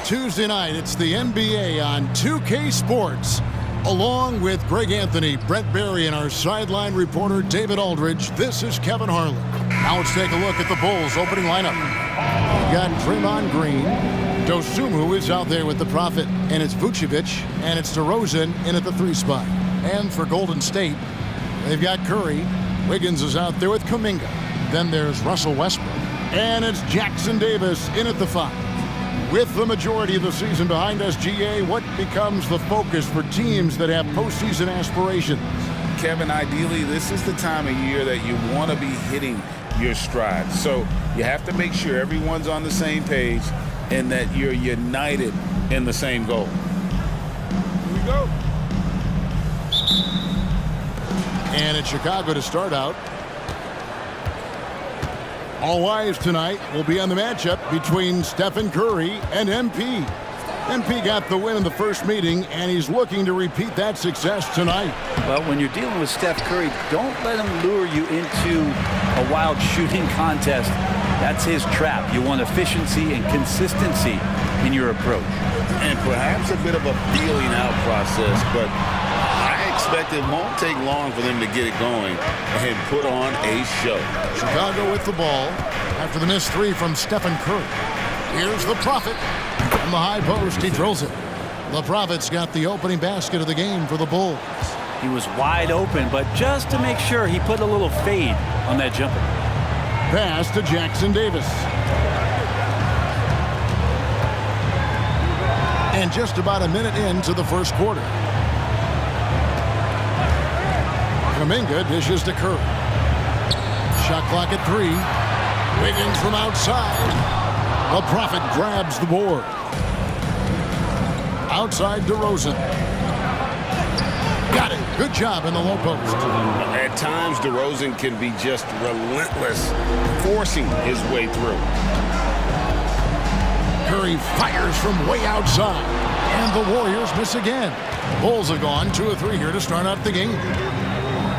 Tuesday night, it's the NBA on 2K Sports. Along with Greg Anthony, Brent Barry, and our sideline reporter David Aldridge, this is Kevin Harlan. Now let's take a look at the Bulls' opening lineup. We've got Draymond Green. Dosunmu is out there with the Prophet, and it's Vucevic, and it's DeRozan in at the 3 spot. And for Golden State, they've got Curry. Wiggins is out there with Kuminga. Then there's Russell Westbrook, and it's Jackson Davis in at the 5. With the majority of the season behind us, GA, what becomes the focus for teams that have postseason aspirations? Kevin, ideally, this is the time of year that you want to be hitting your stride. So you have to make sure everyone's on the same page and that you're united in the same goal. Here we go. And it's Chicago to start out. All eyes tonight will be on the matchup between Stephen Curry and MP. MP got the win in the first meeting, and he's looking to repeat that success tonight. Well, when you're dealing with Steph Curry, don't let him lure you into a wild shooting contest. That's his trap. You want efficiency and consistency in your approach. And perhaps a bit of a feeling out process, but I expect it won't take long for them to get it going and put on a show. Chicago with the ball after the missed 3 from Stephen Curry. Here's the Prophet. From the high post, he drills it. The Prophet's got the opening basket of the game for the Bulls. He was wide open, but just to make sure, he put a little fade on that jumper. Pass to Jackson Davis. And just about a minute into the first quarter. Kuminga dishes to Curry. Shot clock at 3. Wiggins from outside. The Prophet grabs the board. Outside DeRozan. Got it. Good job in the low post. At times, DeRozan can be just relentless, forcing his way through. Curry fires from way outside. And the Warriors miss again. Bulls have gone 2 of 3 here to start out the game.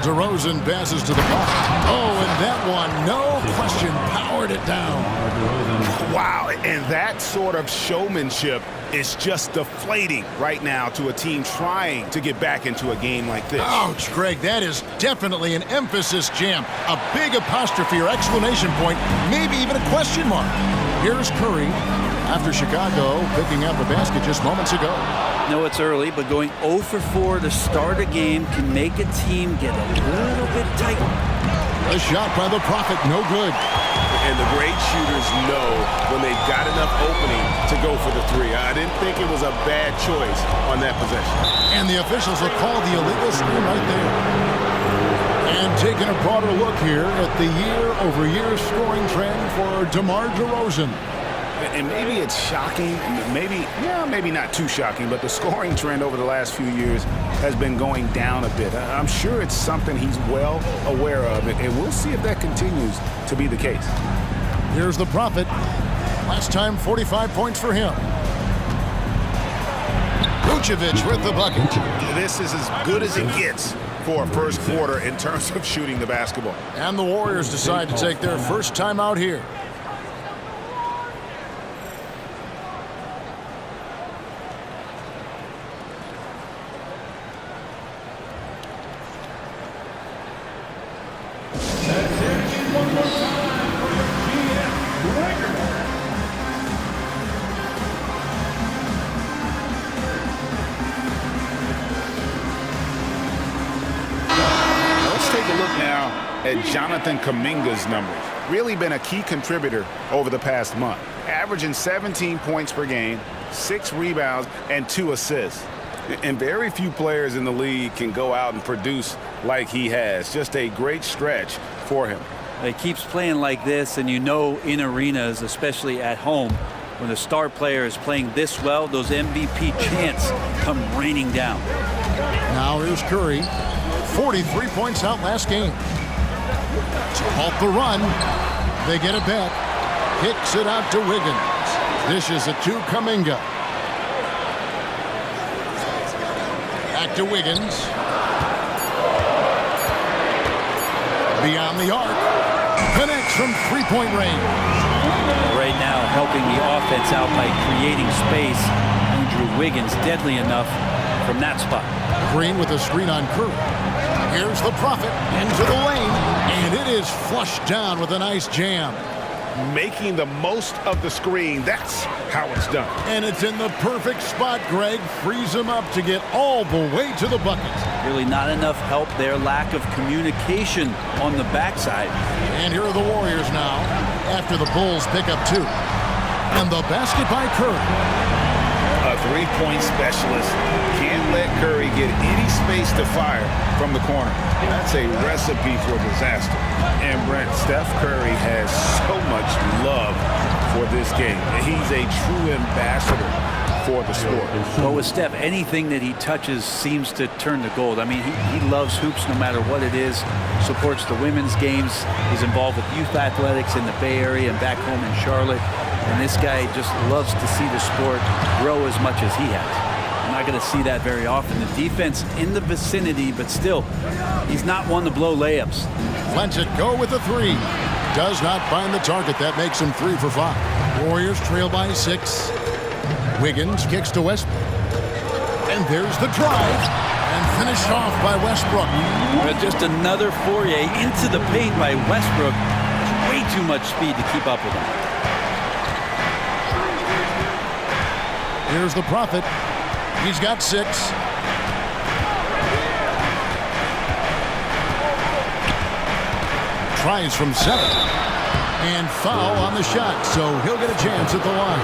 DeRozan passes to the Prophet. Oh, and that one, no question, powered it down. Wow, and that sort of showmanship is just deflating right now to a team trying to get back into a game like this. Ouch, Greg, that is definitely an emphasis jam. A big apostrophe or exclamation point, maybe even a question mark. Here's Curry after Chicago picking up a basket just moments ago. No, it's early, but going 0 for 4 to start a game can make a team get a little bit tight. A shot by the Prophet, no good. And the great shooters know when they've got enough opening to go for the 3. I didn't think it was a bad choice on that possession. And the officials will call the illegal screen right there. And taking a broader look here at the year-over-year scoring trend for DeMar DeRozan. And maybe it's shocking, maybe not too shocking, but the scoring trend over the last few years has been going down a bit. I'm sure it's something he's well aware of, and we'll see if that continues to be the case. Here's the Prophet. Last time, 45 points for him. Vucevic with the bucket. This is as good as it gets for a first quarter in terms of shooting the basketball. And the Warriors decide to take their first time out here. At Jonathan Kuminga's numbers. Really been a key contributor over the past month. Averaging 17 points per game, 6 rebounds, and 2 assists. And very few players in the league can go out and produce like he has. Just a great stretch for him. He keeps playing like this, and you know in arenas, especially at home, when the star player is playing this well, those MVP chants come raining down. Now here's Curry. 43 points out last game. To halt the run, they get it back. Kicks it out to Wiggins. Dishes it to Kuminga. Back to Wiggins. Beyond the arc. Connects from three-point range. Right now, helping the offense out by creating space. Andrew Wiggins, deadly enough from that spot. Green with a screen on Curry. Here's the Prophet into the lane, and it is flushed down with a nice jam. Making the most of the screen, that's how it's done. And it's in the perfect spot, Greg. Frees him up to get all the way to the bucket. Really not enough help there. Lack of communication on the backside. And here are the Warriors now after the Bulls pick up 2. And the basket by Curry. A three-point specialist can't let Curry get any space to fire from the corner. That's a recipe for disaster. And Brent, Steph Curry has so much love for this game. He's a true ambassador for the sport. But with Steph, anything that he touches seems to turn to gold. I mean, he loves hoops no matter what it is, supports the women's games, is involved with youth athletics in the Bay Area and back home in Charlotte. And this guy just loves to see the sport grow as much as he has. I'm not going to see that very often. The defense in the vicinity, but still, he's not one to blow layups. Lets it go with a 3. Does not find the target. That makes him 3 for 5. Warriors trail by 6. Wiggins kicks to Westbrook. And there's the drive. And finished off by Westbrook. But just another foray into the paint by Westbrook. Way too much speed to keep up with him. Here's the Prophet. He's got 6. Tries from 7. And foul on the shot, so he'll get a chance at the line.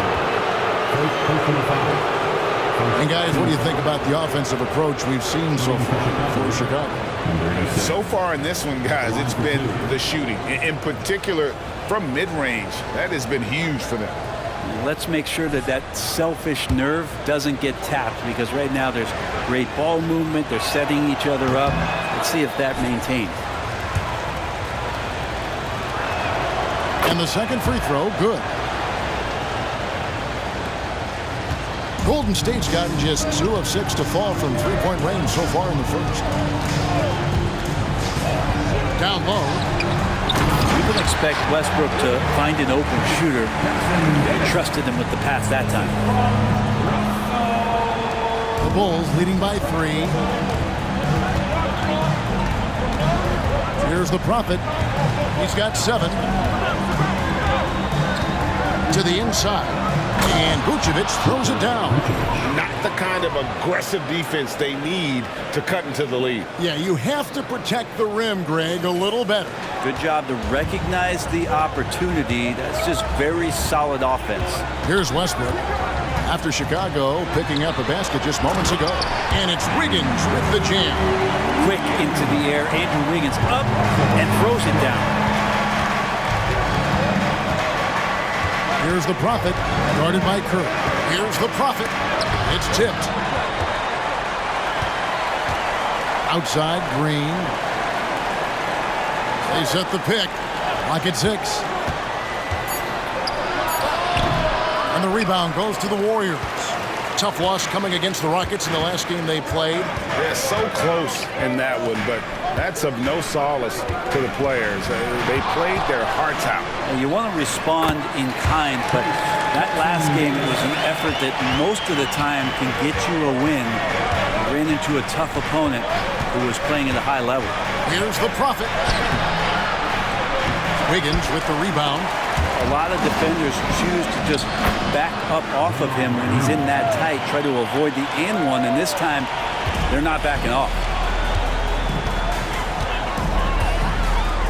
And guys, what do you think about the offensive approach we've seen so far for Chicago? So far in this one, guys, it's been the shooting. In particular, from mid-range. That has been huge for them. Let's make sure that that selfish nerve doesn't get tapped, because right now there's great ball movement. They're setting each other up. Let's see if that maintains. And the second free throw, good. Golden State's gotten just 2 of 6 to fall from three-point range so far in the first. Down low. You can expect Westbrook to find an open shooter. Trusted him with the pass that time. The Bulls leading by 3. Here's the Prophet. He's got 7. To the inside. And Vucevic throws it down. Not the kind of aggressive defense they need to cut into the lead. Yeah, you have to protect the rim, Greg, a little better. Good job to recognize the opportunity. That's just very solid offense. Here's Westbrook. After Chicago picking up a basket just moments ago. And it's Wiggins with the jam. Quick into the air. Andrew Wiggins up and throws it down. Here's the Prophet, guarded by Curry. Here's the Prophet. It's tipped. Outside, Green. They set the pick. Lock at 6. And the rebound goes to the Warriors. Tough loss coming against the Rockets in the last game they played. They're so close in that one, but that's of no solace to the players. They played their hearts out. You want to respond in kind, but that last game was an effort that most of the time can get you a win. You ran into a tough opponent who was playing at a high level. Here's the Prophet. Wiggins with the rebound. A lot of defenders choose to just back up off of him when he's in that tight, try to avoid the and one, and this time they're not backing off.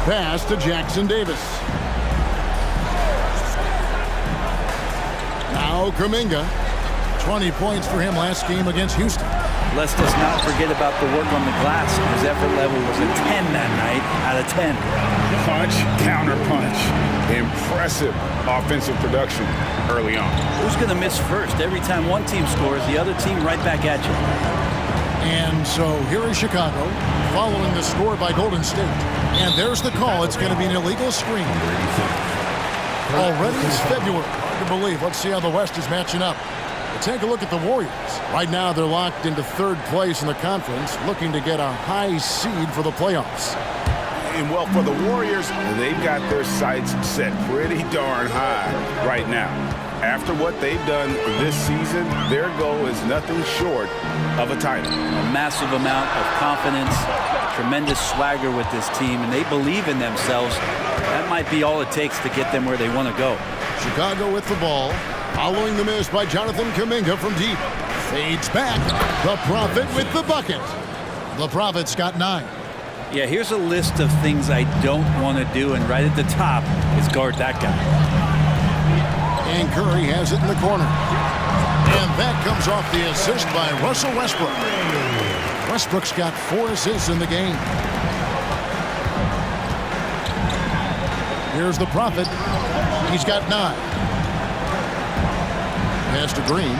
Pass to Jackson Davis. Now Kuminga. 20 points for him last game against Houston. Let's just not forget about the work on the glass. His effort level was a 10 that night out of 10. Punch, counter punch. Impressive offensive production early on. Who's going to miss first? Every time one team scores, the other team right back at you. And so here is Chicago following the score by Golden State. And there's the call. It's going to be an illegal screen. Already it's February. Hard to believe. Let's see how the West is matching up. Take a look at the Warriors. Right now, they're locked into 3rd place in the conference, looking to get a high seed for the playoffs. And well, for the Warriors, they've got their sights set pretty darn high right now. After what they've done this season, their goal is nothing short of a title. A massive amount of confidence, tremendous swagger with this team, and they believe in themselves. That might be all it takes to get them where they want to go. Chicago with the ball. Following the miss by Jonathan Kuminga from deep. Fades back. The Prophet with the bucket. The Prophet's got 9. Yeah, here's a list of things I don't want to do, and right at the top is guard that guy. And Curry has it in the corner. And that comes off the assist by Russell Westbrook. Westbrook's got 4 assists in the game. Here's the Prophet. He's got 9. Pass to Green.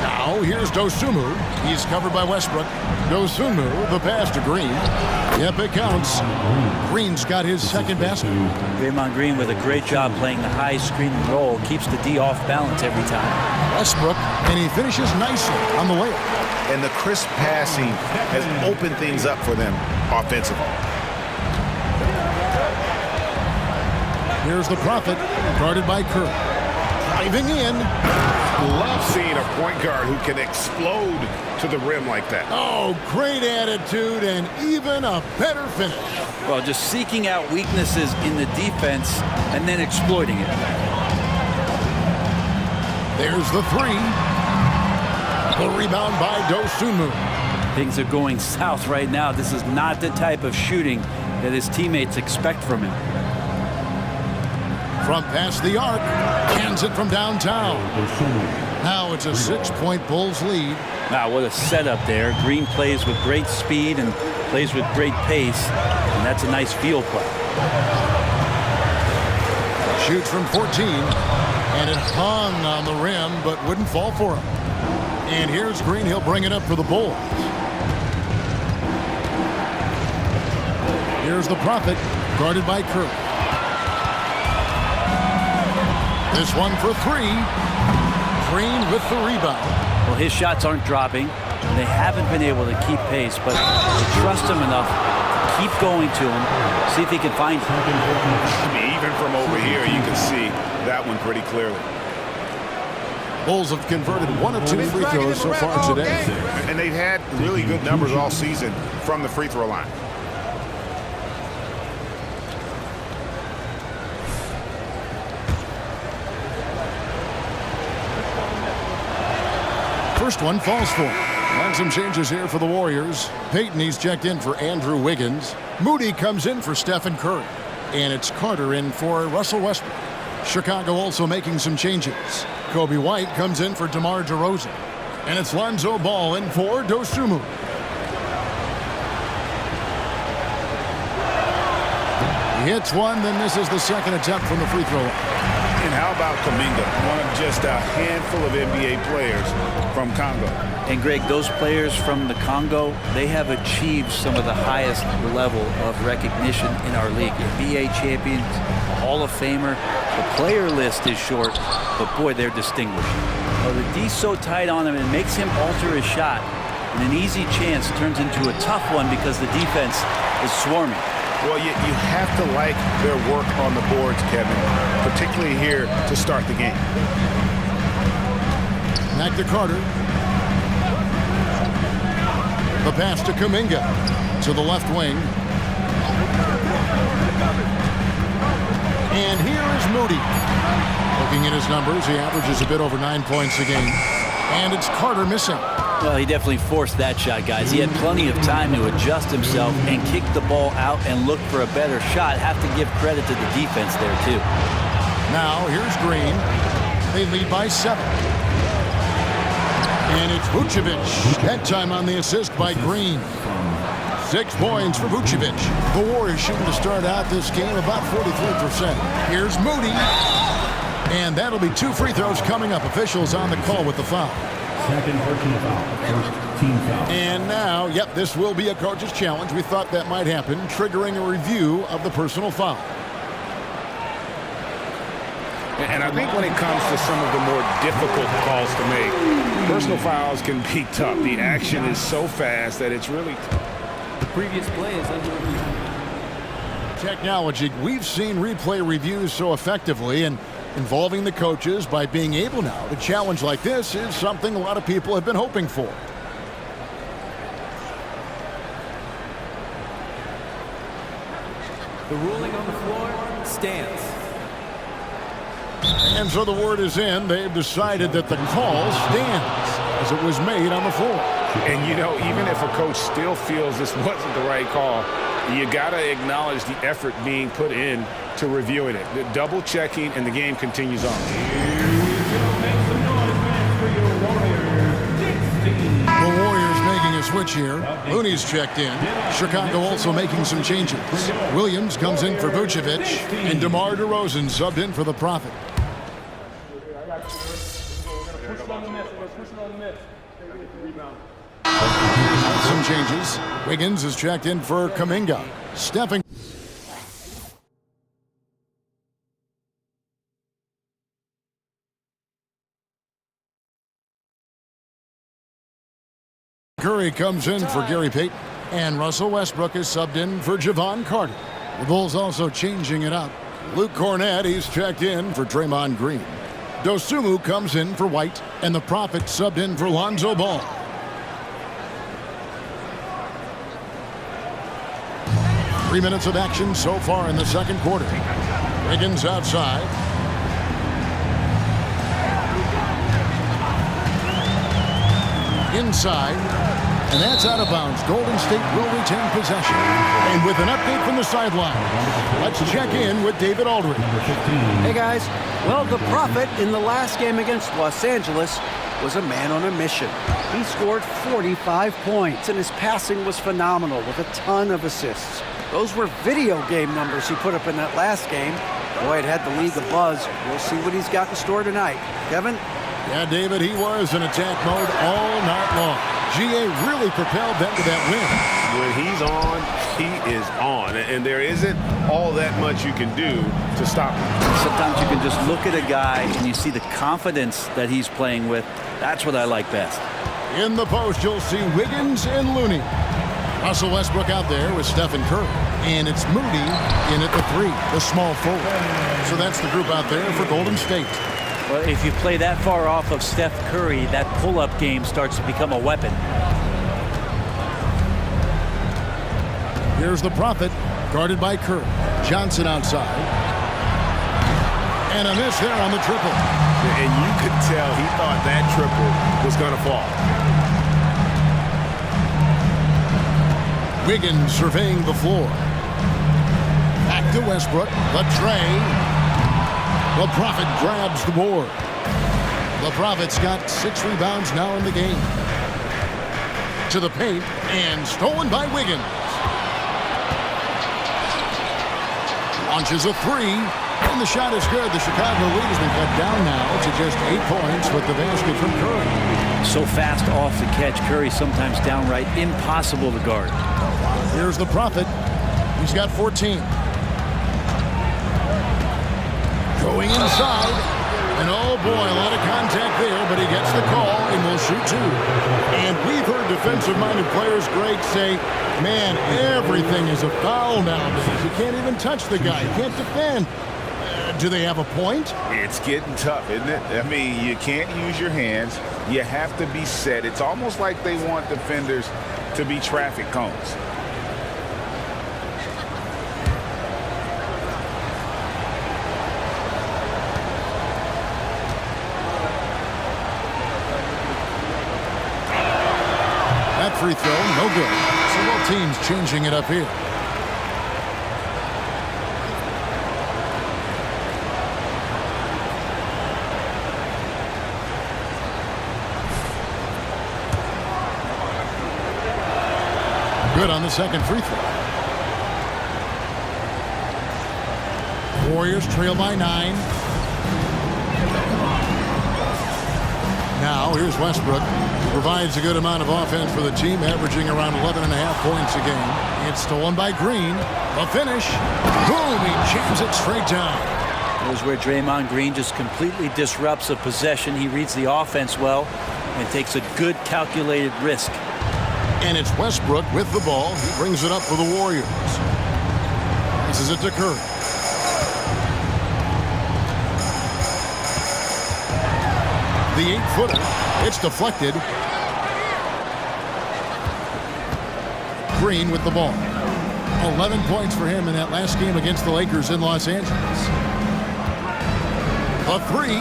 Now here's Dosunmu. He's covered by Westbrook. Dosunmu, the pass to Green. Yep, it counts. Green's got his second basket. Draymond Green with a great job playing the high screen and roll. Keeps the D off balance every time. Westbrook, and he finishes nicely on the layup. And the crisp passing has opened things up for them offensively. Here's the Prophet, guarded by Curry. Driving in. Love seeing a point guard who can explode to the rim like that. Oh, great attitude and even a better finish. Well, just seeking out weaknesses in the defense and then exploiting it. There's the 3. The rebound by Dosunmu. Things are going south right now. This is not the type of shooting that his teammates expect from him. From past the arc, hands it from downtown. Now it's a 6-point Bulls lead. Wow, what a setup there. Green plays with great speed and plays with great pace, and that's a nice field play. Shoots from 14, and it hung on the rim, but wouldn't fall for him. And here's Green. He'll bring it up for the Bulls. Here's the Prophet, guarded by Curry. This one for 3. Green with the rebound. Well, his shots aren't dropping, and they haven't been able to keep pace, but they trust him enough to keep going to him, see if he can find it. I mean, even from over here, you can see that one pretty clearly. Bulls have converted 1 of 2 free throws so far today. And they've had really good numbers all season from the free throw line. First one falls for him. And some changes here for the Warriors. Payton, he's checked in for Andrew Wiggins. Moody comes in for Stephen Curry. And it's Carter in for Russell Westbrook. Chicago also making some changes. Kobe White comes in for DeMar DeRozan. And it's Lonzo Ball in for Dosunmu. He hits one, then this is the second attempt from the free throw line. And how about Kuminga, one of just a handful of NBA players from Congo. And Greg, those players from the Congo, they have achieved some of the highest level of recognition in our league. NBA champions, Hall of Famer. The player list is short, but boy, they're distinguished. Well, the D's so tight on him, it makes him alter his shot. And an easy chance turns into a tough one because the defense is swarming. Well, you have to like their work on the boards, Kevin, particularly here to start the game. Back to Carter. The pass to Kuminga to the left wing. And here is Moody. Looking at his numbers, he averages a bit over 9 points a game. And it's Carter missing. Well, he definitely forced that shot, guys. He had plenty of time to adjust himself and kick the ball out and look for a better shot. Have to give credit to the defense there, too. Now, here's Green. They lead by 7. And it's Vucevic. That time on the assist by Green. 6 points for Vucevic. The Warriors shooting to start out this game about 43%. Here's Moody. And that'll be 2 free throws coming up. Officials on the call with the foul. Second personal foul. First team foul. And now, yep, this will be a coach's challenge. We thought that might happen, triggering a review of the personal foul. And I think when it comes to some of the more difficult calls to make, personal fouls can be tough. The action is so fast that it's really tough. The previous play is under review. Technology, we've seen replay reviews so effectively, and involving the coaches by being able now to challenge like this is something a lot of people have been hoping for. The ruling on the floor stands. And so the word is in. They've decided that the call stands as it was made on the floor. And, you know, even if a coach still feels this wasn't the right call, you got to acknowledge the effort being put in to reviewing it. The double checking, and the game continues on. The Warriors making a switch here. Looney's checked in. Chicago also making some changes. Williams comes in for Vucevic, and DeMar DeRozan subbed in for the Prophet. Some changes. Wiggins is checked in for Kuminga. Stephen Curry comes in for Gary Payton. And Russell Westbrook is subbed in for Javon Carter. The Bulls also changing it up. Luke Cornett, he's checked in for Draymond Green. Dosunmu comes in for White, and the Prophet subbed in for Lonzo Ball. Three minutes of action so far in the second quarter. Wiggins outside. Inside. And that's out of bounds. Golden State will retain possession. And with an update from the sideline, let's check in with David Aldridge. Hey guys. Well, the Prophet in the last game against Los Angeles was a man on a mission. He scored 45 points, and his passing was phenomenal with a ton of assists. Those were video game numbers he put up in that last game. Boy, it had the league abuzz. We'll see what he's got in store tonight. Kevin? Yeah, David, he was in attack mode all night long. GA really propelled them to that win. When he's on, he is on. And there isn't all that much you can do to stop him. Sometimes you can just look at a guy and you see the confidence that he's playing with. That's what I like best. In the post, you'll see Wiggins and Looney. Russell Westbrook out there with Stephen Curry. And it's Moody in at the three, the small forward. So that's the group out there for Golden State. Well, if you play that far off of Steph Curry, that pull-up game starts to become a weapon. Here's the Prophet, guarded by Curry. Johnson outside. And a miss there on the triple. And you could tell he thought that triple was going to fall. Wiggins surveying the floor. Back to Westbrook. The tray. The Prophet grabs the board. The Prophet's got 6 rebounds now in the game. To the paint, and stolen by Wiggins. Launches a three, and the shot is good. The Chicago lead has been cut down now to just 8 points with the basket from Curry. So fast off the catch, Curry sometimes downright impossible to guard. Here's the Prophet. He's got 14. Going inside, and oh boy, a lot of contact there, but he gets the call and will shoot 2. And we've heard defensive-minded players, Greg, say, man, everything is a foul nowadays. You can't even touch the guy. You can't defend. Do they have a point? It's getting tough, isn't it? I mean, you can't use your hands. You have to be set. It's almost like they want defenders to be traffic cones. That free throw, no good. So both teams changing it up here. Good on the second free throw. Warriors trail by 9. Now, here's Westbrook. Provides a good amount of offense for the team, averaging around 11.5 points a game. It's stolen by Green. The finish. Boom! He jams it straight down. Here's where Draymond Green just completely disrupts a possession. He reads the offense well and takes a good calculated risk. And it's Westbrook with the ball. He brings it up for the Warriors. This is it to Curry. The 8-footer. It's deflected. Green with the ball. 11 points for him in that last game against the Lakers in Los Angeles. A 3.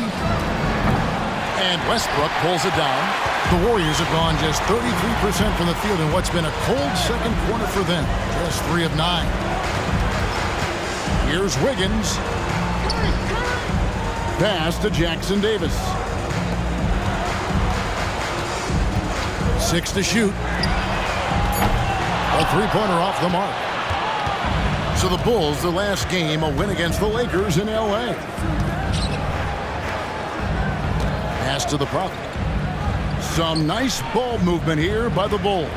And Westbrook pulls it down. The Warriors have gone just 33% from the field in what's been a cold second quarter for them. Just 3 of 9. Here's Wiggins. Pass to Jackson Davis. 6 to shoot. A three-pointer off the mark. So the Bulls, their last game, a win against the Lakers in L.A. Pass to the Prophet. Some nice ball movement here by the Bulls.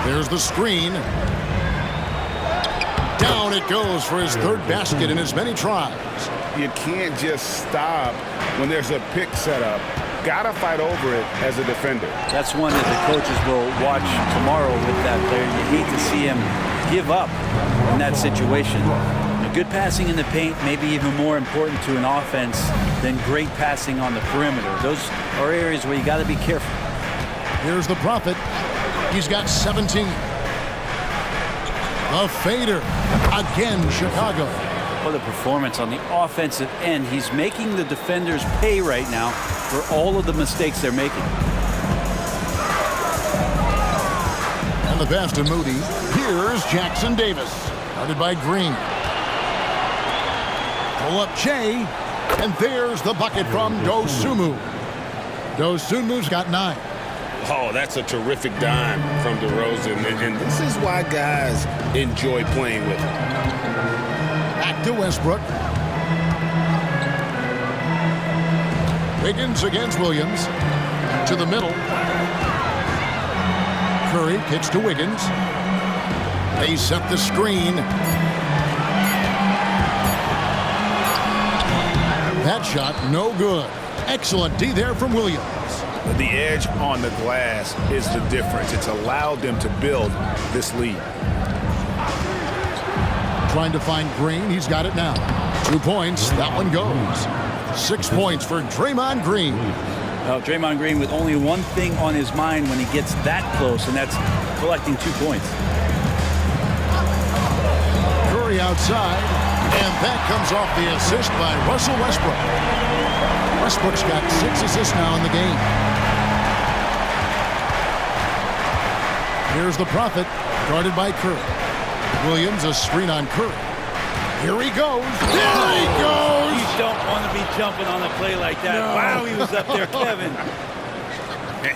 There's the screen. Down it goes for his third basket in as many tries. You can't just stop when there's a pick set up. Gotta fight over it as a defender. That's one that the coaches will watch tomorrow with that player. You hate to see him give up in that situation. Good passing in the paint may be even more important to an offense than great passing on the perimeter. Those are areas where you got to be careful. Here's the Prophet. He's got 17. A fader. Again, Chicago. What a performance on the offensive end. He's making the defenders pay right now for all of the mistakes they're making. And the pass to Moody. Here's Jackson Davis. Guarded by Green. Pull up Che. And there's the bucket from Dosunmu. Dosunmu's got 9. Oh, that's a terrific dime from DeRozan. And this is why guys enjoy playing with him. Back to Westbrook. Wiggins against Williams. To the middle. Curry kicks to Wiggins. They set the screen. That shot no good. Excellent D there from Williams. The edge on the glass is the difference. It's allowed them to build this lead. Trying to find Green. He's got it now. 2 points. That one goes. 6 points for Draymond Green. Well, Draymond Green with only one thing on his mind when he gets that close, and that's collecting 2 points. Curry outside, and that comes off the assist by Russell Westbrook. Westbrook's got 6 assists now in the game. Here's the Prophet, guarded by Curry. Williams, a screen on Curry. Here he goes. There he goes. You don't want to be jumping on a play like that. No. Wow, he was up there, Kevin.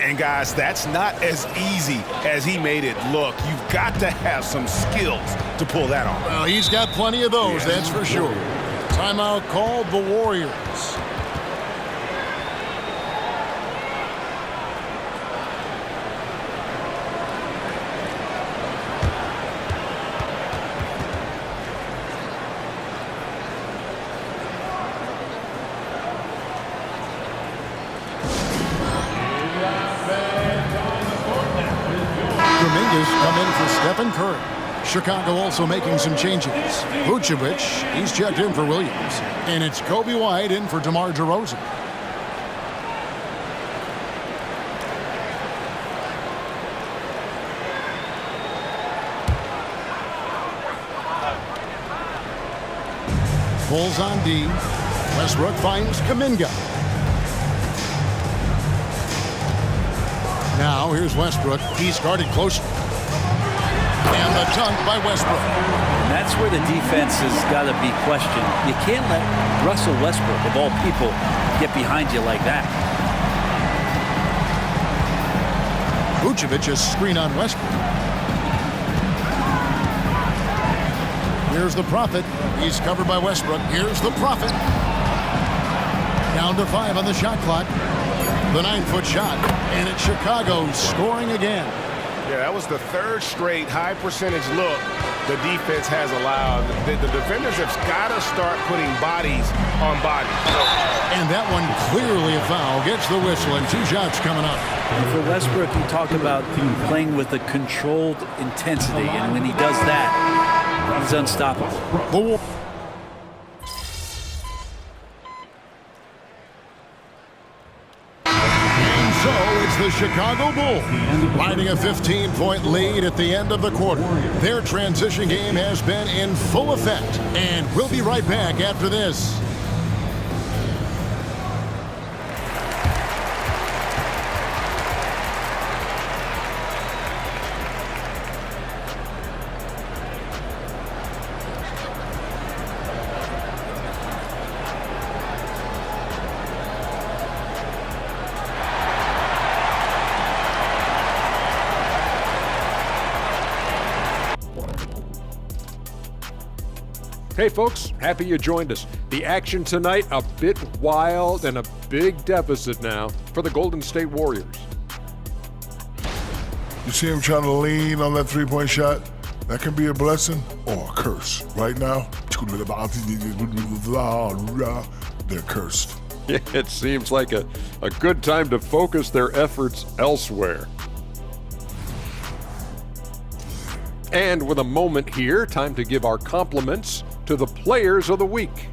And guys, that's not as easy as he made it look. You've got to have some skills to pull that off. Well, he's got plenty of those, that's for sure. Timeout called the Warriors. Come in for Stephen Curry. Chicago also making some changes. Vucevic, he's checked in for Williams. And it's Kobe White in for DeMar DeRozan. Bulls on D. Westbrook finds Kuminga. Now here's Westbrook. He's guarded closely. And the dunk by Westbrook. And that's where the defense has got to be questioned. You can't let Russell Westbrook, of all people, get behind you like that. Vucevic a screen on Westbrook. Here's the Prophet. He's covered by Westbrook. Here's the Prophet. Down to 5 on the shot clock. The 9-foot shot. And it's Chicago scoring again. Yeah, that was the third straight high percentage look the defense has allowed. The defenders have got to start putting bodies on bodies. And that one clearly a foul. Gets the whistle, and 2 shots coming up. And for Westbrook, he talked about playing with a controlled intensity, and when he does that, he's unstoppable. So it's the Chicago Bulls riding a 15-point lead at the end of the quarter. Their transition game has been in full effect, and we'll be right back after this. Hey folks, happy you joined us. The action tonight a bit wild and a big deficit now for the Golden State Warriors. You see him trying to lean on that three-point shot? That can be a blessing or a curse. Right now, they're cursed. It seems like a good time to focus their efforts elsewhere. And with a moment here, time to give our compliments to the players of the week.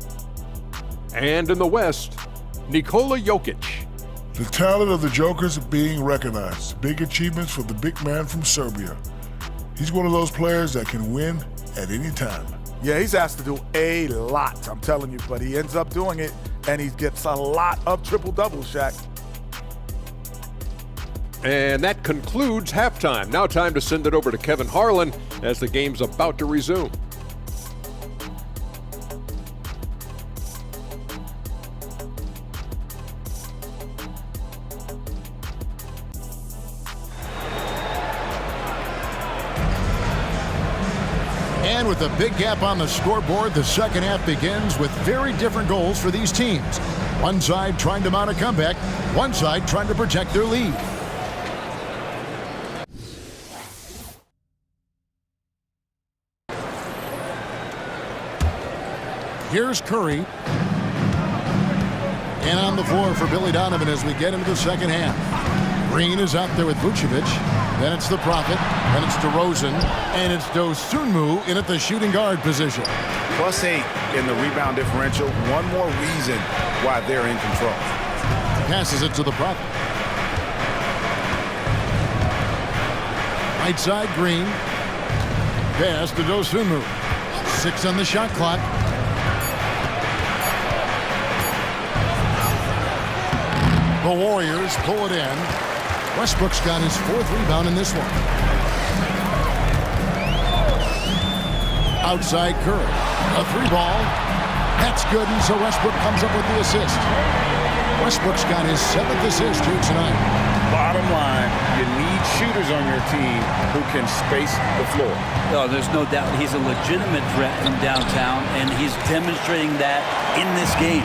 And in the West, Nikola Jokic. The talent of the Jokers being recognized. Big achievements for the big man from Serbia. He's one of those players that can win at any time. Yeah, he's asked to do a lot, I'm telling you, but he ends up doing it, and he gets a lot of triple-doubles, Shaq. And that concludes halftime. Now time to send it over to Kevin Harlan as the game's about to resume. And with a big gap on the scoreboard, the second half begins with very different goals for these teams. One side trying to mount a comeback, one side trying to protect their lead. Here's Curry. And on the floor for Billy Donovan as we get into the second half. Green is out there with Vucevic. Then it's the Prophet. Then it's DeRozan. And it's Dosunmu in at the shooting guard position. +8 in the rebound differential. One more reason why they're in control. Passes it to the Prophet. Right side, Green. Pass to Dosunmu. 6 on the shot clock. The Warriors pull it in. Westbrook's got his 4th rebound in this one. Outside Curry. A 3-ball. That's good, and so Westbrook comes up with the assist. Westbrook's got his 7th assist here tonight. Bottom line, you need shooters on your team who can space the floor. No, there's no doubt he's a legitimate threat from downtown, and he's demonstrating that in this game.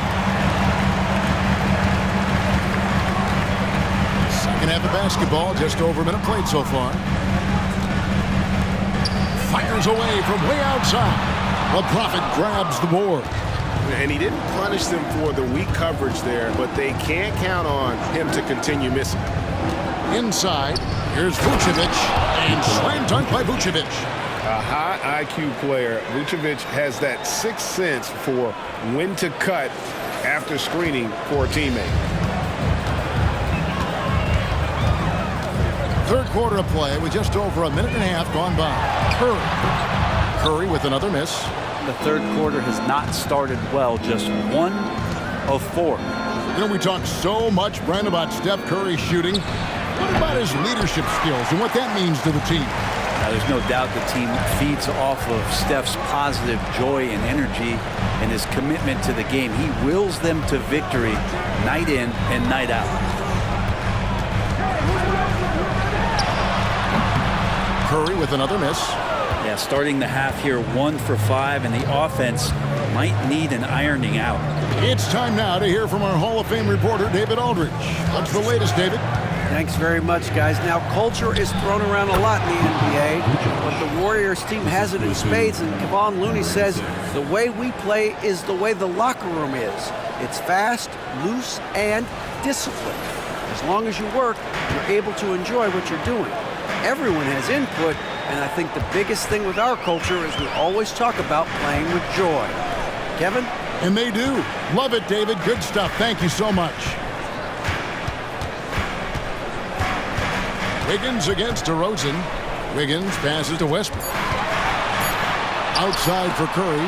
Second half of basketball, just over a minute played so far. Fires away from way outside. The Prophet grabs the board. And he didn't punish them for the weak coverage there, but they can't count on him to continue missing. Inside, here's Vucevic, and slam dunk by Vucevic. A high IQ player. Vucevic has that sixth sense for when to cut after screening for a teammate. Third quarter of play with just over a minute and a half gone by. Curry with another miss. The third quarter has not started well, just 1 of 4. You know, we talk so much, Brent, about Steph Curry shooting. What about his leadership skills and what that means to the team? Now, there's no doubt the team feeds off of Steph's positive joy and energy and his commitment to the game. He wills them to victory night in and night out. Curry with another miss. Yeah, starting the half here 1 for 5, and the offense might need an ironing out. It's time now to hear from our Hall of Fame reporter, David Aldridge. What's the latest, David? Thanks very much, guys. Now, culture is thrown around a lot in the NBA, but the Warriors team has it in spades, and Kevon Looney says the way we play is the way the locker room is. It's fast, loose, and disciplined. As long as you work, you're able to enjoy what you're doing. Everyone has input, and I think the biggest thing with our culture is we always talk about playing with joy. Kevin? And they do. Love it, David. Good stuff. Thank you so much. Wiggins against DeRozan. Wiggins passes to Westbrook. Outside for Curry.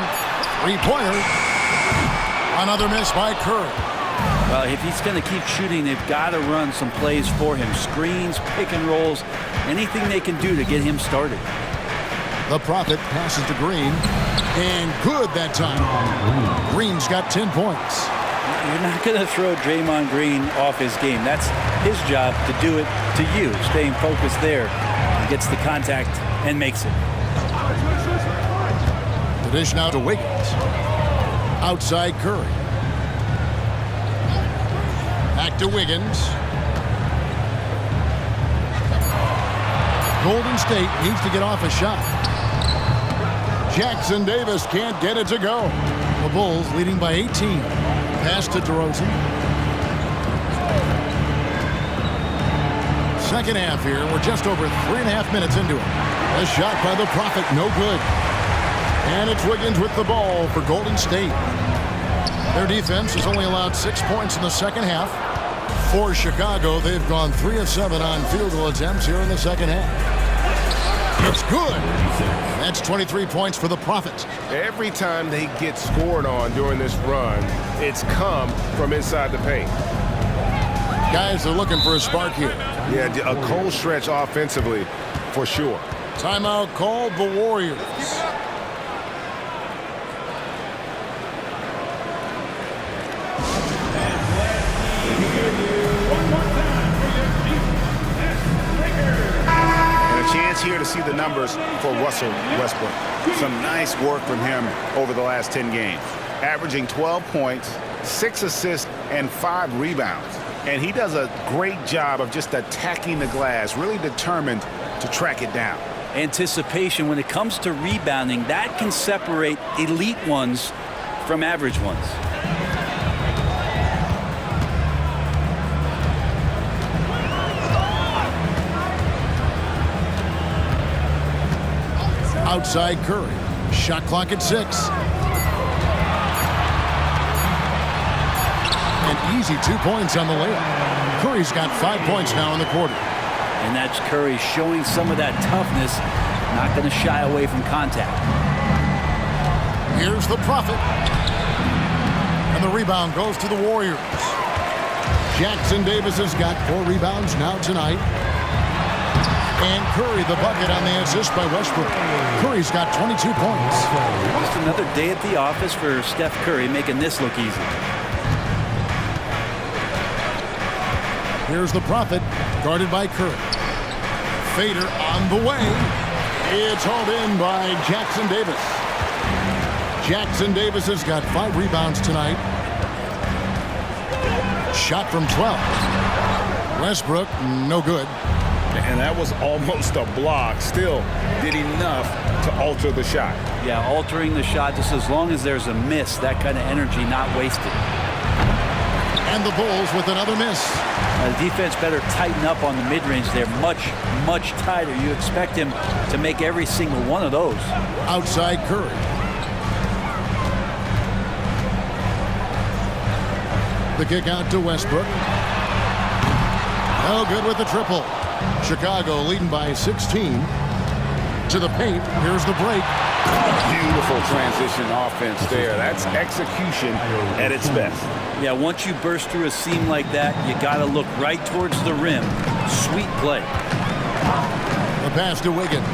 Three-pointer. Another miss by Curry. Well, if he's going to keep shooting, they've got to run some plays for him. Screens, pick and rolls, anything they can do to get him started. The Prophet passes to Green. And good that time. Green's got 10 points. You're not going to throw Draymond Green off his game. That's his job to do it to you. Staying focused there. He gets the contact and makes it. The dish now to Wiggins. Outside Curry. Back to Wiggins. Golden State needs to get off a shot. Jackson Davis can't get it to go. The Bulls leading by 18. Pass to DeRozan. Second half here. We're just over 3.5 minutes into it. A shot by the Prophet, no good. And it's Wiggins with the ball for Golden State. Their defense has only allowed 6 points in the second half. For Chicago, they've gone 3 of 7 on field goal attempts here in the second half. It's good. That's 23 points for the Prophet. Every time they get scored on during this run, it's come from inside the paint. Guys are looking for a spark here. Yeah, a cold stretch offensively, for sure. Timeout called the Warriors. Here to see the numbers for Russell Westbrook. Some nice work from him over the last 10 games. Averaging 12 points, 6 assists, and 5 rebounds. And he does a great job of just attacking the glass, really determined to track it down. Anticipation when it comes to rebounding, that can separate elite ones from average ones. Outside Curry. Shot clock at 6. An easy 2 points on the layup. Curry's got 5 points now in the quarter. And that's Curry showing some of that toughness, not going to shy away from contact. Here's the Prophet. And the rebound goes to the Warriors. Jackson Davis has got 4 rebounds now tonight. And Curry the bucket on the assist by Westbrook. Curry's got 22 points. Just another day at the office for Steph Curry, making this look easy. Here's the Prophet, guarded by Curry. Fader on the way. It's hauled in by Jackson Davis. Jackson Davis has got 5 rebounds tonight. Shot from 12. Westbrook, no good. And that was almost a block. Still did enough to alter the shot. Yeah, altering the shot just as long as there's a miss, that kind of energy not wasted. And the Bulls with another miss. The defense better tighten up on the mid-range. They're much, much tighter. You expect him to make every single one of those. Outside Curry. The kick out to Westbrook. No good with the triple. Chicago leading by 16. To the paint. Here's the break. Beautiful transition offense there. That's execution at its best. Yeah, once you burst through a seam like that, you got to look right towards the rim. Sweet play. The pass to Wiggins.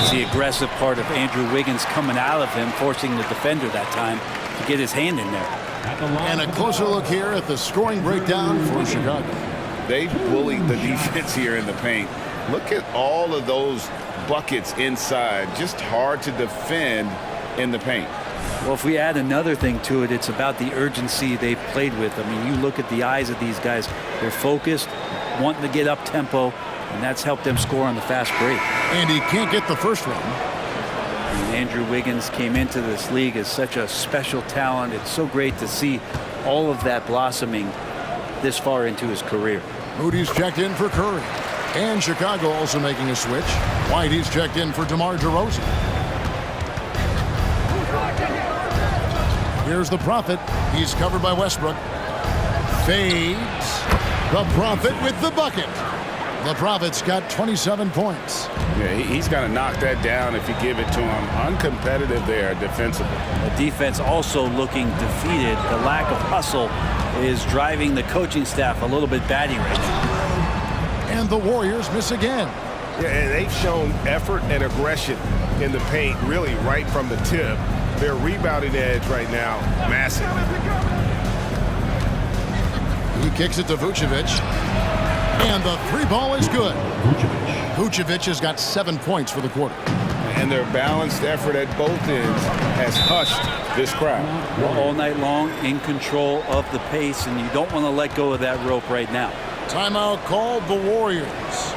It's the aggressive part of Andrew Wiggins coming out of him, forcing the defender that time to get his hand in there. And a closer look here at the scoring breakdown for Chicago. They bullied the defense here in the paint. Look at all of those buckets inside. Just hard to defend in the paint. Well, if we add another thing to it, it's about the urgency they've played with. I mean, you look at the eyes of these guys. They're focused, wanting to get up tempo, and that's helped them score on the fast break. And he can't get the first one. And Andrew Wiggins came into this league as such a special talent. It's so great to see all of that blossoming this far into his career. Moody's checked in for Curry. And Chicago also making a switch. Whitey's checked in for DeMar DeRozan. Here's the Prophet. He's covered by Westbrook. Fades. The Prophet with the bucket. The Prophet's got 27 points. Yeah, he's got to knock that down if you give it to him. Uncompetitive there defensively. The defense also looking defeated. The lack of hustle is driving the coaching staff a little bit batty right now. And the Warriors miss again. Yeah, and they've shown effort and aggression in the paint really right from the tip. Their rebounding edge right now, massive. He kicks it to Vucevic. And the three ball is good. Vucevic has got 7 points for the quarter. And their balanced effort at both ends has hushed this crowd. All night long, in control of the pace, and you don't want to let go of that rope right now. Timeout called the Warriors.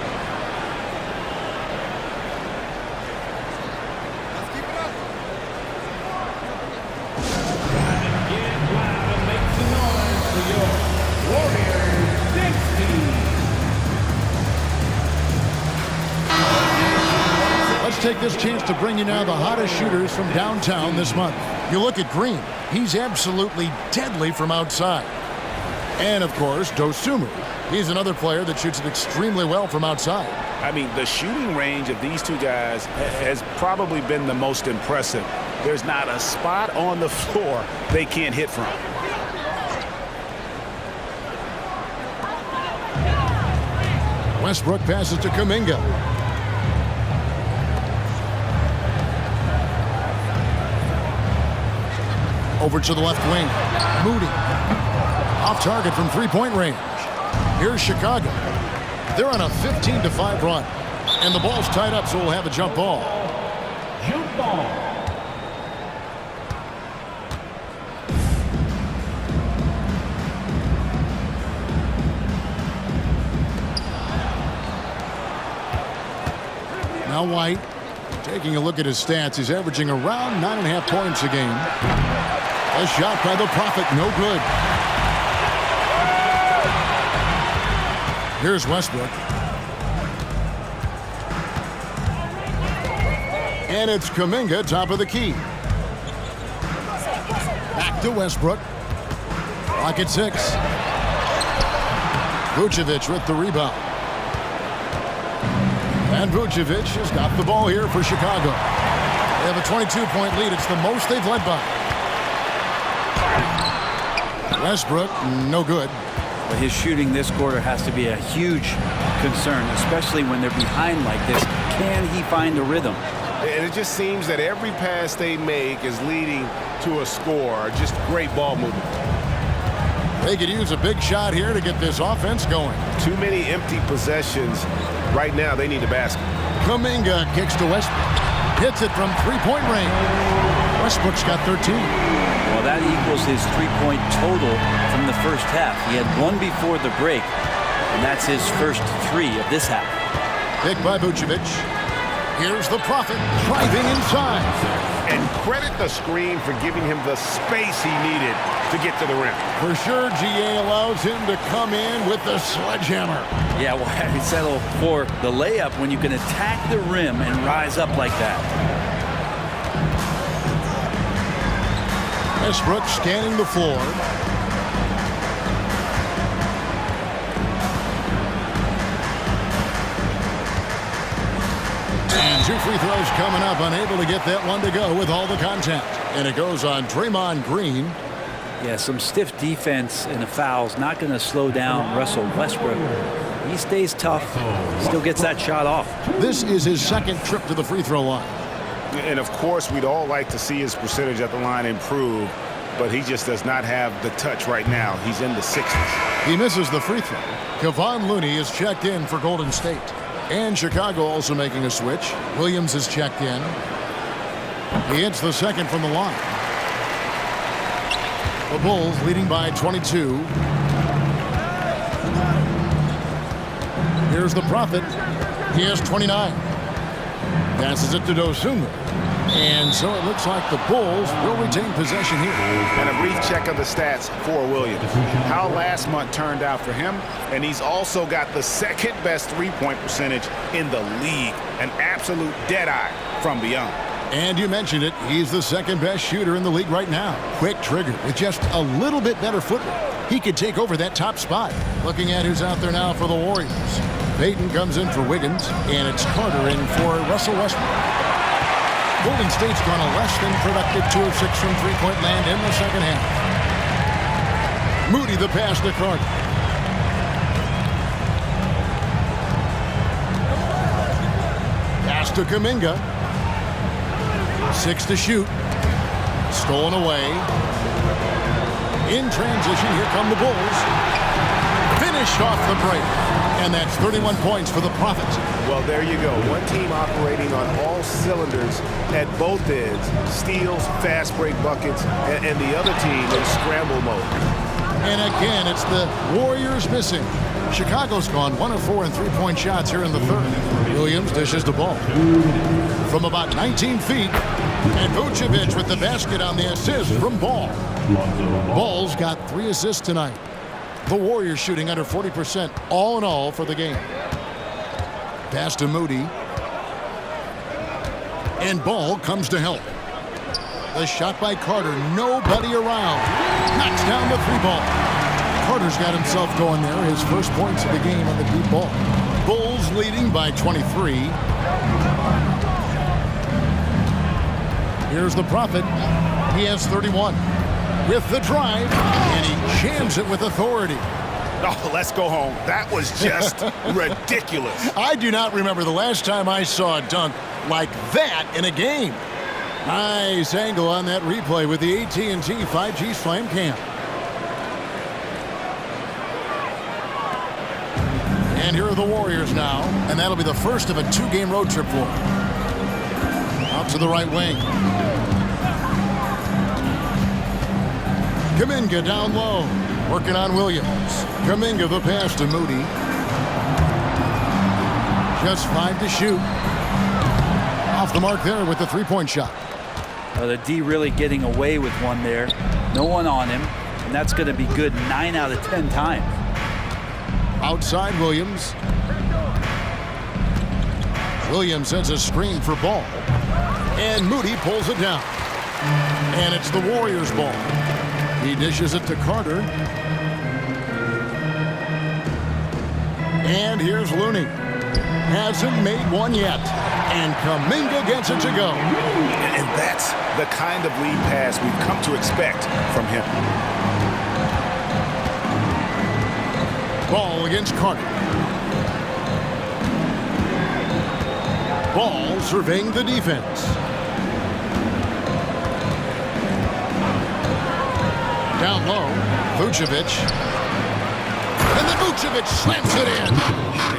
Take this chance to bring you now the hottest shooters from downtown this month. You look at Green. He's absolutely deadly from outside. And, of course, Dosunmu. He's another player that shoots it extremely well from outside. I mean, the shooting range of these two guys has probably been the most impressive. There's not a spot on the floor they can't hit from. Westbrook passes to Kuminga. Over to the left wing. Moody. Off target from three-point range. Here's Chicago. They're on a 15-5 run. And the ball's tied up, so we'll have a jump ball. Jump ball. Now White. Taking a look at his stats, he's averaging around 9.5 points a game. A shot by the Prophet, no good. Here's Westbrook. And it's Kuminga, top of the key. Back to Westbrook. Clock at 6. Vucevic with the rebound. And Vucevic has got the ball here for Chicago. They have a 22-point lead. It's the most they've led by. Westbrook, no good. But his shooting this quarter has to be a huge concern, especially when they're behind like this. Can he find the rhythm? And it just seems that every pass they make is leading to a score. Just great ball movement. They could use a big shot here to get this offense going. Too many empty possessions. Right now, they need a basket. Kuminga kicks to Westbrook. Hits it from three-point range. Westbrook's got 13. Well, that equals his three-point total from the first half. He had one before the break, and that's his first three of this half. Pick by Vucevic. Here's the Prophet driving inside. And credit the screen for giving him the space he needed to get to the rim. For sure, GA allows him to come in with the sledgehammer. Yeah, well, he settled for the layup when you can attack the rim and rise up like that. Westbrook scanning the floor. And 2 free throws coming up, unable to get that one to go with all the contact. And it goes on Draymond Green. Yeah, some stiff defense and the fouls, not going to slow down Russell Westbrook. He stays tough, still gets that shot off. This is his second trip to the free throw line. And of course, we'd all like to see his percentage at the line improve, but he just does not have the touch right now. He's in the 60s. He misses the free throw. Kevon Looney is checked in for Golden State. And Chicago also making a switch. Williams is checked in. He hits the second from the line. The Bulls leading by 22. Here's the Prophet. He has 29. Passes it to Dosunmu. And so it looks like the Bulls will retain possession here. And a brief check of the stats for Williams. How last month turned out for him, and he's also got the second best three-point percentage in the league. An absolute deadeye from beyond. And you mentioned it, he's the second best shooter in the league right now. Quick trigger with just a little bit better footwork. He could take over that top spot. Looking at who's out there now for the Warriors. Payton comes in for Wiggins, and it's Carter in for Russell Westbrook. Golden State's gone a less than productive 2 of 6 from three-point land in the second half. Moody the pass to Carter. Pass to Kuminga. 6 to shoot. Stolen away. In transition, here come the Bulls. Finished off the break. And that's 31 points for the Prophets. Well, there you go. One team operating on all cylinders at both ends. Steals, fast break buckets, and the other team in scramble mode. And again, it's the Warriors missing. Chicago's gone 1 of 4 in three-point shots here in the third. Williams dishes the ball from about 19 feet. And Vucevic with the basket on the assist from Ball. Ball's got 3 assists tonight. The Warriors shooting under 40% all in all for the game. Pass to Moody. And Ball comes to help. The shot by Carter. Nobody around. Knocks down the 3-ball. Carter's got himself going there. His first points of the game on the deep ball. Bulls leading by 23. Here's the Prophet. He has 31. With the drive, and he jams it with authority. Oh, let's go home. That was just ridiculous. I do not remember the last time I saw a dunk like that in a game. Nice angle on that replay with the AT&T 5G Slam Cam. And here are the Warriors now, and that'll be the first of a 2-game road trip for them. Out to the right wing. Kuminga down low, working on Williams. Kuminga the pass to Moody. Just 5 to shoot. Off the mark there with the 3-point shot. The D really getting away with one there. No one on him, and that's going to be good 9 out of 10 times. Outside Williams. Williams sends a screen for Ball. And Moody pulls it down. And it's the Warriors' ball. He dishes it to Carter. And here's Looney. Hasn't made one yet. And Kuminga gets it to go. And that's the kind of lead pass we've come to expect from him. Ball against Carter. Ball surveying the defense. Down low, Vucevic. And then Vucevic slams it in.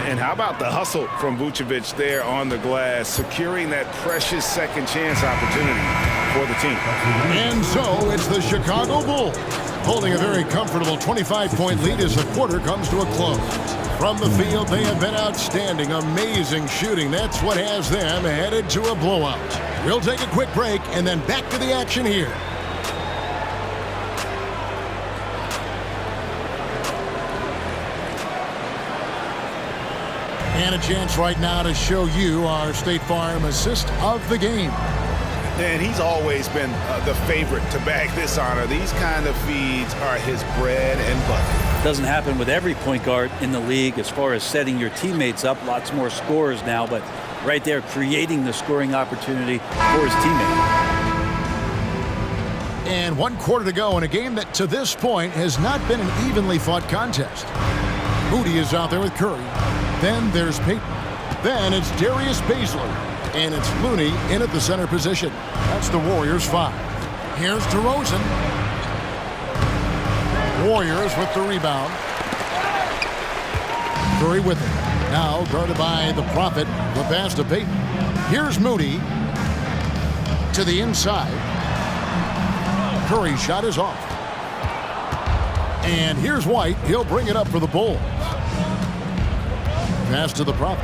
And how about the hustle from Vucevic there on the glass, securing that precious second chance opportunity for the team. And so it's the Chicago Bulls holding a very comfortable 25-point lead as the quarter comes to a close. From the field, they have been outstanding, amazing shooting. That's what has them headed to a blowout. We'll take a quick break and then back to the action here. And a chance right now to show you our State Farm assist of the game. And he's always been the favorite to bag this honor. These kind of feeds are his bread and butter. Doesn't happen with every point guard in the league as far as setting your teammates up. Lots more scorers now, but right there creating the scoring opportunity for his teammate. And 1 quarter to go in a game that to this point has not been an evenly fought contest. Moody is out there with Curry. Then there's Payton. Then it's Darius Baszler. And it's Looney in at the center position. That's the Warriors 5. Here's DeRozan. Warriors with the rebound. Curry with it. Now guarded by the Prophet. The pass to Payton. Here's Moody to the inside. Curry's shot is off. And here's White. He'll bring it up for the Bulls. Pass to the Prophet.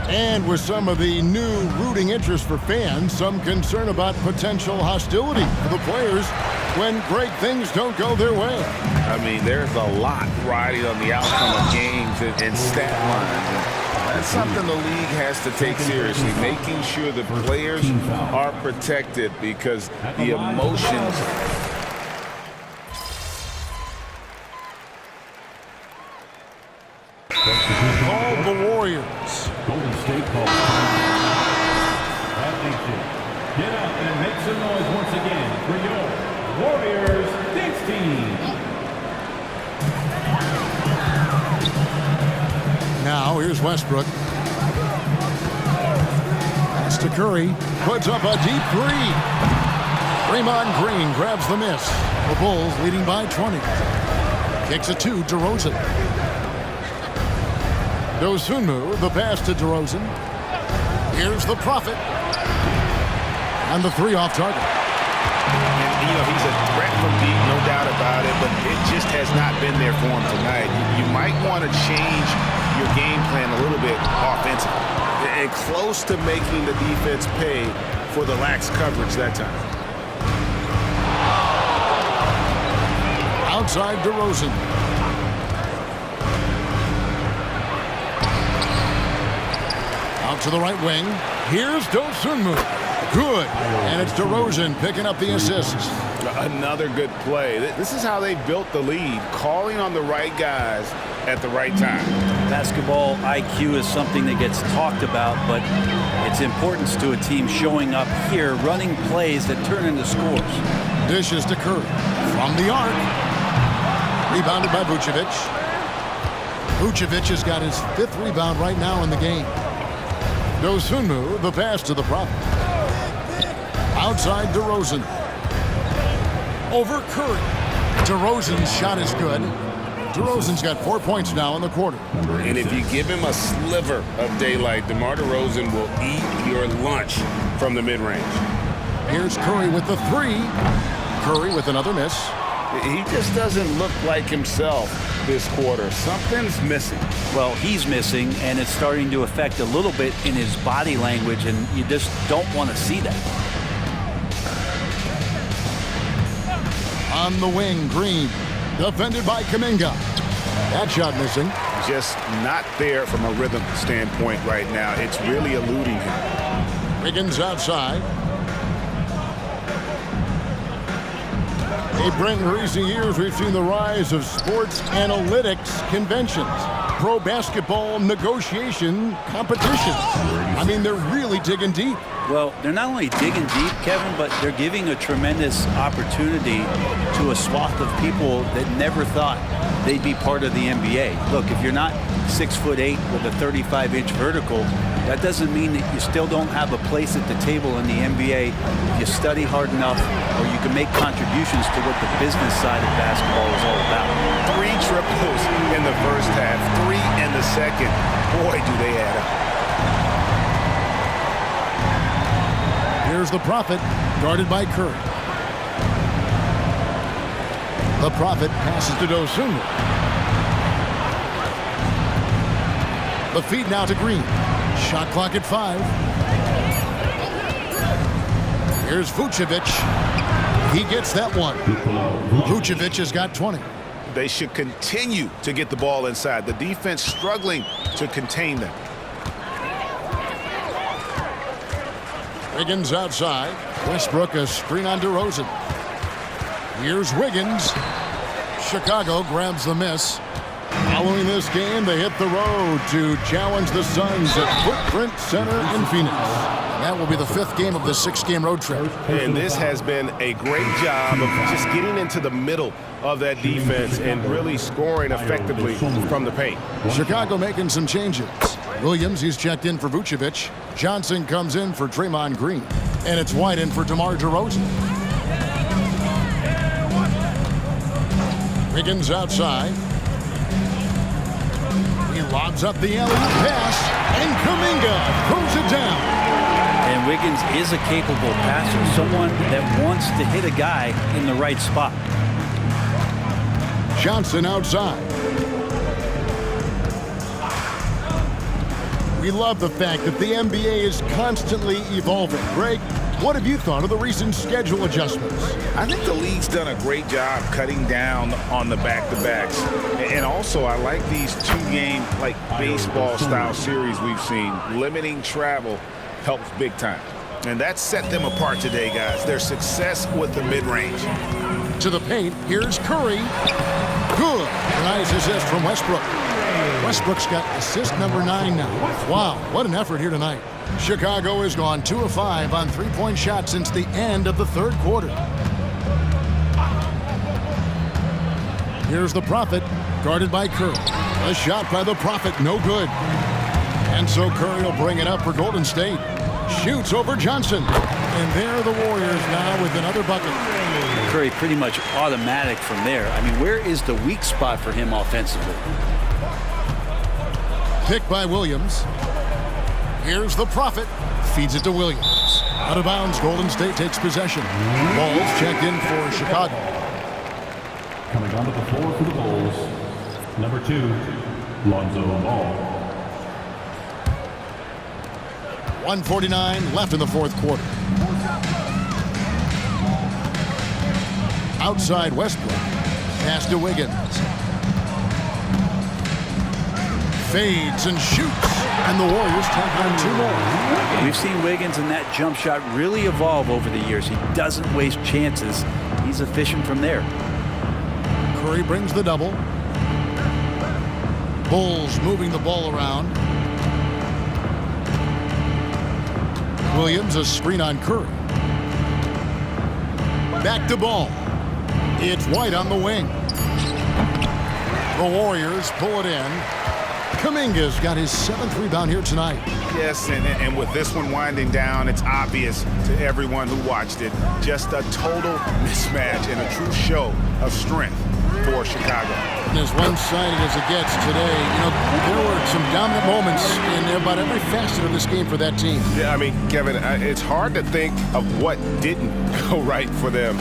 And with some of the new rooting interest for fans, some concern about potential hostility for the players when great things don't go their way. I mean, there's a lot riding on the outcome of games and stat lines. That's something the league has to take seriously, making sure the players are protected because the emotions. Call the Warriors. Golden State calls. That makes it. Get up and make some noise once again for your Warriors dance team. Now here's Westbrook. Pass to Curry. Puts up a deep three. Draymond Green grabs the miss. The Bulls leading by 20. Kicks it to DeRozan. Dosunmu, the pass to DeRozan. Here's the Prophet. And the three off target. And, he's a threat from deep, no doubt about it, but it just has not been there for him tonight. You might want to change your game plan a little bit offensively. And close to making the defense pay for the lax coverage that time. Outside DeRozan. Out to the right wing. Here's Dosunmu. Good. And it's DeRozan picking up the assist. Another good play. This is how they built the lead, calling on the right guys at the right time. Basketball IQ is something that gets talked about, but its importance to a team showing up here, running plays that turn into scores. Dishes to Curry. From the arc. Rebounded by Vucevic. Vucevic has got his 5th rebound right now in the game. Dosunmu, the pass to the Prophet. Outside DeRozan. Over Curry. DeRozan's shot is good. DeRozan's got 4 points now in the quarter. And if you give him a sliver of daylight, DeMar DeRozan will eat your lunch from the mid-range. Here's Curry with the three. Curry with another miss. He just doesn't look like himself this quarter. Something's missing. Well, he's missing, and it's starting to affect a little bit in his body language, and you just don't want to see that. On the wing, Green. Defended by Kuminga. That shot missing. Just not there from a rhythm standpoint right now. It's really eluding him. Wiggins outside. Hey, Brent, in recent years, we've seen the rise of sports analytics conventions, pro basketball negotiation competitions. I mean, they're really digging deep. Well, they're not only digging deep, Kevin, but they're giving a tremendous opportunity to a swath of people that never thought they'd be part of the NBA. Look, if you're not 6'8" with a 35-inch vertical, that doesn't mean that you still don't have a place at the table in the NBA if you study hard enough, or you can make contributions to what the business side of basketball is all about. 3 triples in the first half, 3 in the second. Boy, do they add up. Here's the Prophet, guarded by Curry. The Prophet passes to Dosunmu. The feed now to Green. Shot clock at 5. Here's Vucevic. He gets that one. Vucevic has got 20. They should continue to get the ball inside. The defense struggling to contain them. Wiggins outside. Westbrook a screen on DeRozan. Here's Wiggins. Chicago grabs the miss. Following this game, they hit the road to challenge the Suns at Footprint Center in Phoenix. That will be the 5th game of the 6-game road trip. And this has been a great job of just getting into the middle of that defense and really scoring effectively from the paint. Chicago making some changes. Williams, he's checked in for Vucevic. Johnson comes in for Draymond Green. And it's White in for DeMar DeRozan. Wiggins outside. He lobs up the alley-oop pass, and Kuminga throws it down. And Wiggins is a capable passer, someone that wants to hit a guy in the right spot. Johnson outside. We love the fact that the NBA is constantly evolving. Greg, what have you thought of the recent schedule adjustments? I think the league's done a great job cutting down on the back-to-backs. And also, I like these two-game, like baseball-style series we've seen. Limiting travel helps big time. And that set them apart today, guys. Their success with the mid-range. To the paint, here's Curry. Good. Nice assist from Westbrook. Westbrook's got assist number 9 now. Wow, what an effort here tonight. Chicago has gone 2 of 5 on three-point shots since the end of the third quarter. Here's the Prophet, guarded by Curry. A shot by the Prophet, no good. And so Curry will bring it up for Golden State. Shoots over Johnson. And there are the Warriors now with another bucket. Curry pretty much automatic from there. I mean, where is the weak spot for him offensively? Picked by Williams. Here's the Prophet. Feeds it to Williams. Out of bounds, Golden State takes possession. Ball's checked in for Chicago. Coming onto the floor for the Bulls, number 2, Lonzo Ball. 1:49 left in the fourth quarter. Outside Westbrook. Pass to Wiggins. Fades and shoots. And the Warriors tack on 2 more. We've seen Wiggins and that jump shot really evolve over the years. He doesn't waste chances. He's efficient from there. Curry brings the double. Bulls moving the ball around. Williams, a screen on Curry. Back to Ball. It's White on the wing. The Warriors pull it in. Kuminga's got his 7th rebound here tonight. Yes, and with this one winding down, it's obvious to everyone who watched it. Just a total mismatch and a true show of strength for Chicago. And as one-sided as it gets today, you know, there were some dominant moments in about every facet of this game for that team. Yeah, I mean, Kevin, it's hard to think of what didn't go right for them.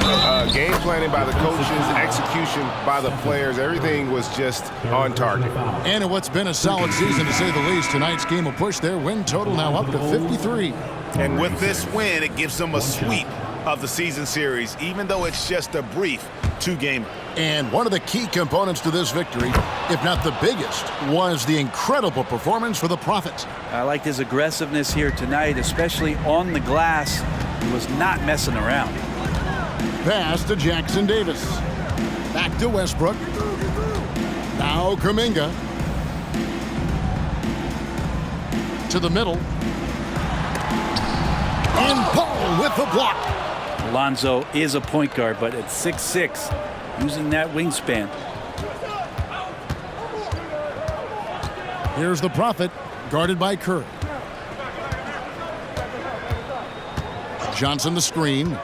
Game planning by the coaches, execution by the players, everything was just on target. And in what's been a solid season, to say the least, tonight's game will push their win total now up to 53. And with this win, it gives them a sweep of the season series, even though it's just a brief 2-game. And one of the key components to this victory, if not the biggest, was the incredible performance for the Prophet. I liked his aggressiveness here tonight, especially on the glass. He was not messing around. Pass to Jackson Davis. Back to Westbrook. Now Kuminga. To the middle. And Paul with the block. Lonzo is a point guard, but at 6'6", using that wingspan. Here's the Prophet, guarded by Curry. Johnson the screen.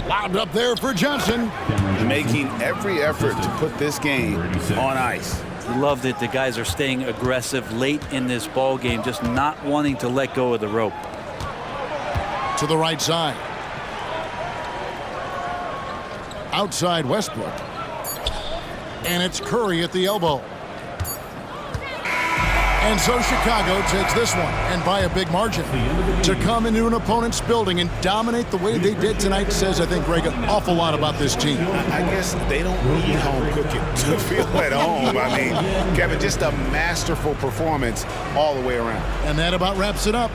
Lobbed up there for Johnson. Making every effort to put this game on ice. Love that the guys are staying aggressive late in this ball game, just not wanting to let go of the rope. To the right side. Outside Westbrook. And it's Curry at the elbow. And so Chicago takes this one, and by a big margin. To come into an opponent's building and dominate the way they did tonight says, I think, Greg, an awful lot about this team. I guess they don't need home cooking to feel at home. I mean, Kevin, just a masterful performance all the way around. And that about wraps it up.